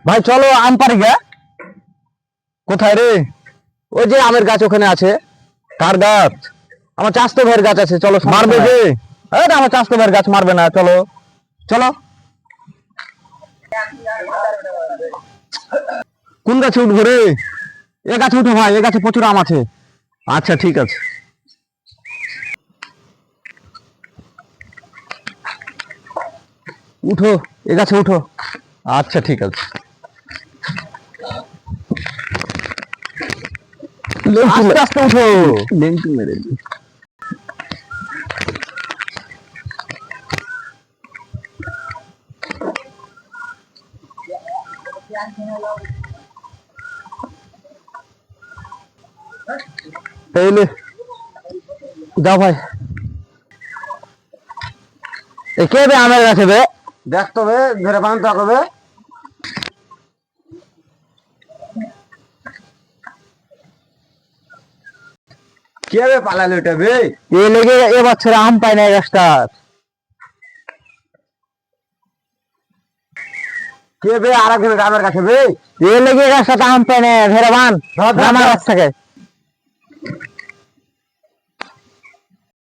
ভাই চলো আম পারি গে। কোথায় রে? ওই যে আমের গাছ ওখানে আছে। কার গাছ? আমার চাষতো ভাইয়ের গাছ আছে, চলো। মারবে যে? আমার চাষতো ভাইয়ের গাছ মারবে না, চলো চলো। কোন গাছে উঠবো রে? এ গাছে উঠো ভাই, এ গাছে প্রচুর আম আছে। আচ্ছা ঠিক আছে, উঠো, এ গাছে উঠো। আচ্ছা ঠিক আছে, আস্তে আস্তে উঠো। লেংটু মেরে দিই। এই লে, যাও ভাই। এ কে বে আমের গাছে বে? দেখতো বে, ধরে বাঁধতে হবে। কে বে পালালো এটা বে? এ লেগে এ বছর আম পায় না এই গাছটা। কে বে আর একজন আমের গাছে বে? এ লেগে গাছটা আম পায় না, ধরে বাঁধ আমার গাছ থেকে।